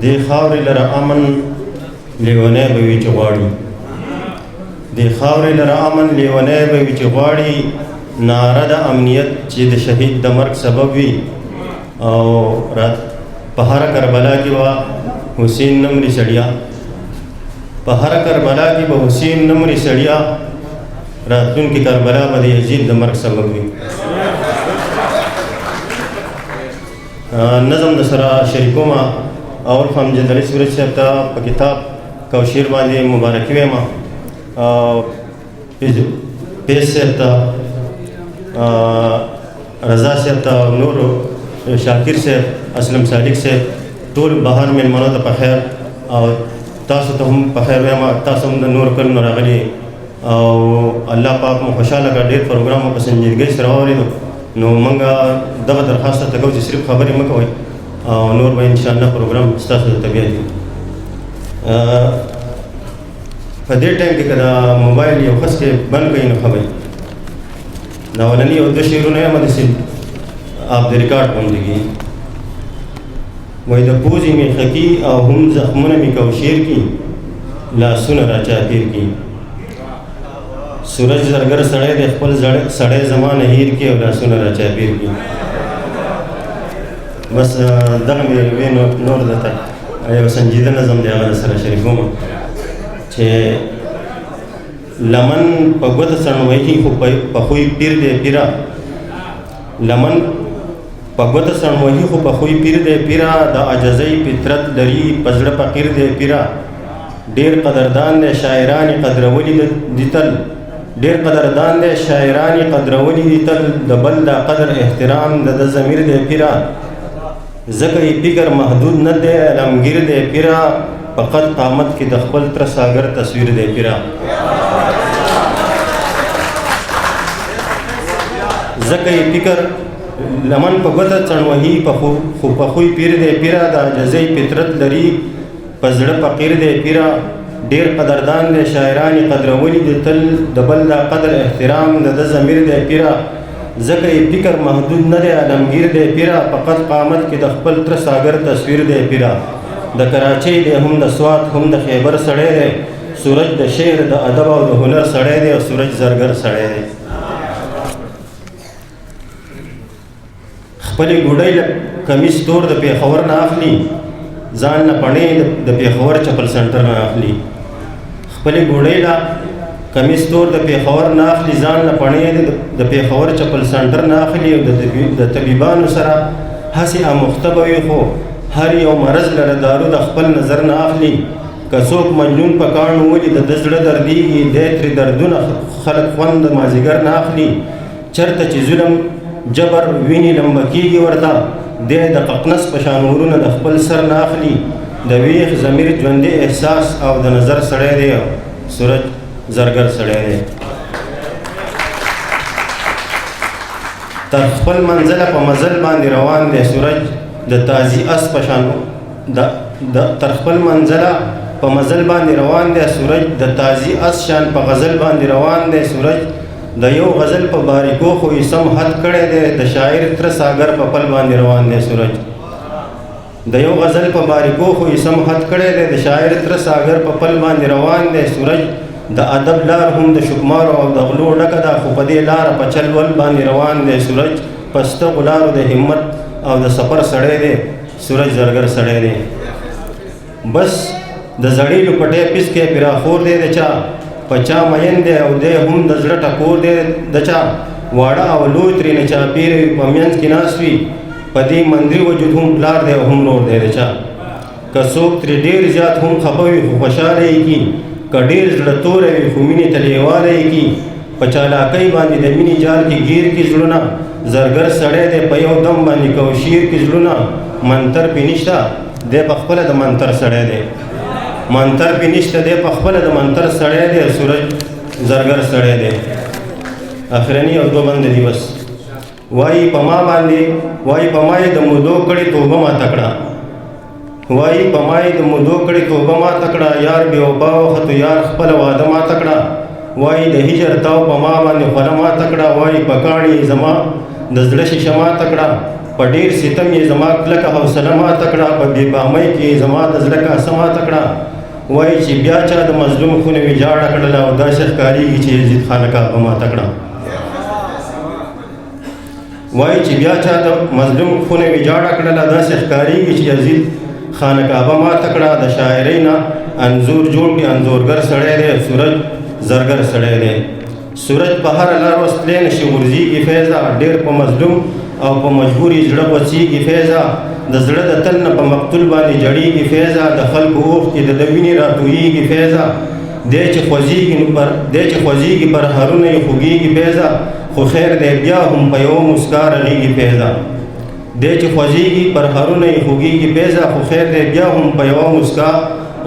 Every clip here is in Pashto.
دې خاورې لره امن لیونی به وي چې غواړي، دې خاورې لره امن لیونی به وي چې غواړي، ناره د امنیت چې د شهید د مرګ سبب وي. او په هره کربلا کې به حسین نه مري سړیا، په هره کربلا کې به حسین نه مري سړیا، راتلونکې کربلا به د یزید د مرګ سبب وي. نظم د سره شریکوم اول خو امجد علي سورج صاحب ته په کتاب کوشیر باندې مبارکي وایم، پیز صاحب ته، رضا صاحب ته، نور شاکر صاحب، اسلم صادق صاحب، ټول بهر میلمنو ته په خیر، او تاسو ته هم په خیر وایم. تاسو هم د نور کلونو راغلي او الله پاک مو خوشحاله کړ، ډېر پروګرام مو په سنجیدګۍ سره واورېدو. نو موږ دغه درخواست ته کوو چې صرف خبرې مه کوئ او نور به انشاءالله پروګرام ستاسو د طبیعت وي. په دې ټایم کې که د موبایل یو خس کې بند کړئ نو ښه به وي. دا اولني یو دوه شعرونه یې همداسې آپ د ریکارډ غوندې وایي د پوزې مې خکي او هم زخمونه مې کوشیر کی، لاسونه را چاپیر کی. سورج زرګر سړی د خپل سړی زمانه هیر کی او لاسونه را چاپیر کی. بس دغه مې وی نور درته یو سنجیده نظم دی هغه سره شریکوم چې لمن په ګوته څڼوهي خو په خوی پیر دی پیره، لمن په ګوته څڼوهي خو په خوی پیر دی پیره، د عجزۍ فطرت لري په زړه فقیر دی پیره. ډېر قدردان دی شاعران قدرولي دي تل، ډېر قدردان دی شاعران قدرولي دي تل، د بل دا قدر احترام د ضمیر دی پیره. ځکه یې فکر محدود نه دی علمګیر دی پیره، په قد قامت کې د خپل تر ساګر تصویر دی پیره. ځکه یې فکر لمن په ګوته څڼوهي خو په خوی پیر دی پیره، د عجزۍ فطرت لري په زړه فقیر دی پیره. ډېر قدردان دی شاعران قدرولي دي تل، د بل دا قدر احترام د ضمیر دی پیره. ځکه یې فکر محدود نه دی علمګیر دی پیره، په قد قامت کې د خپل تر ساګر تصویر دی پیره. د کراچۍ دی هم د سوات هم د خیبر سړی دی، سورج د شعر د ادب او د هنر سړی دی، او سورج زرګر سړی دی. خپلې ګوډۍ له کمیس تور د پېښور نه اخلي، ځان نه پڼې د پېښور چپل سنټر نه اخلي. خپلې ګوډۍ له کمیس تور د پېښور نه اخلي، ځان نه پڼې د پېښور چپل سنټر نه اخلي. او د طبیبانو سره هسې آموخته به وي، خو هر یو مرض لره دارو د خپل نظر نه اخلي. که څوک مجنون په کاڼو ولي د زړه دردېږي، دی ترې دردونه خلک خوند د مازدیګر نه اخلي. چېرته چې ظلم جبر ویني لمبه کېږي ورته، دی د ققنس په شان ورونه د خپل سر نه اخلي. د ویښ ضمیر ژوندي احساس او د نظر سړی دی، سورج زرګر سړی دی. تر خپل منزله په مزل باندې روان دی سورج، د تازي اس په شان تر خپل منزله په مزل باندې روان دی سورج، د تازي اس شان په غزل باندې روان دی سورج. د یو غزل په باریکو خو یې سم حد کړی دی، د شاعر تر ساګر په پل باندې روان دی سورج. د یو غزل په باریکو خو یې سم حد کړی دی، د شاعر تر ساګر په پل باندې روان دی سورج. د ادب لار هم د شکمارو او د غلو ډکه ده، خو په دې لاره په چل ول باندې روان دی سورج. پسته غلارو د همت او د سفر سړی دی، سورج زرګر سړی دی. بس د زړې لپټې پیس کې پراخور دی د چا، په چا مین دی او دی هم د زړه ټکور دی د چا. واړه او لوی ترېنه چاپېره وي په منځ کې ناست وي، په دې مندري وجود هم پلار دی او هم نور دی د چا. که څوک ترې ډېر زیات هم خفه وي خو خوشحاله یې کي، که ډېر زړه توری وي خو مینې ته لیواله یې کي. په چالاکۍ باندې د مینې جال کې ګیر کې زړونه، زرګر سړی دی په یو دم باندې کوشیر کې زړونه. منتر پې نشته دی په خپله د منتر سړی دی، منتر پې نشته دی په خپله د منتر سړی دی، سورج زرګر سړی دی. اخرني او دوه بند دي بس. وایي په ما باندې، وایي په ما یې د مودو کړې توبه ماته کړه، وایي په ما یې د مودو کړې توبه ماته کړه. یار بې وفا وختو یار خپله واده ماته کړه، وایي د هجر تاو په ما باندې خوله ماته کړه. وایي په کاڼي زما د زړه شیشه ماته کړه، په ډېر ستم یې زما کلکه حوصله ماته کړه، په بې پامۍ کې زما د زړه کاسه ماته کړه. وایي چې بیا چا د مظلوم خونه ویجاړه کړله او داسې ښکارېږي چې یزید خانه کعبه ماته کړه. وایي چې بیا چا د مظلوم خونه ویجاړه کړله، داسې ښکارېږي چې یزید خانه کعبه ماته کړه. د شاعرۍ نه انځور جوړ کړي، انځورګر سړی دی، سورج زرګر سړی دی. سورج په هره لار وسلې نشي غورځېږي فیضه، ډېر په مظلوم او په مجبور یې زړه غوڅېږي فیضه. د زړه د تل نه په مقتول باندې جړېږي فیضه، د خلکو اوښکې د ده وینې راتویېږي فیضه. دی چې خوځېږي پر هرونه یې خوږېږي فیضه، خو خیر دی بیا هم په یوه مسکا رغېږي فیضه. دی چې خوځېږي پر هرونه یې خوږېږي فیضه، خو خیر دی بیا هم په یوه مسکا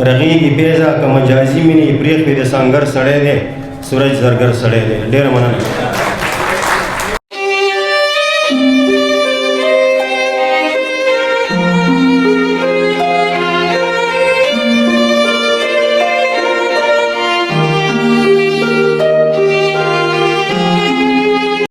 رغېږي فیضه. که مجازي مینې یې پرېښوې د سنګر سړی دی، سورج زرګر سړی دی. ډېره مننه.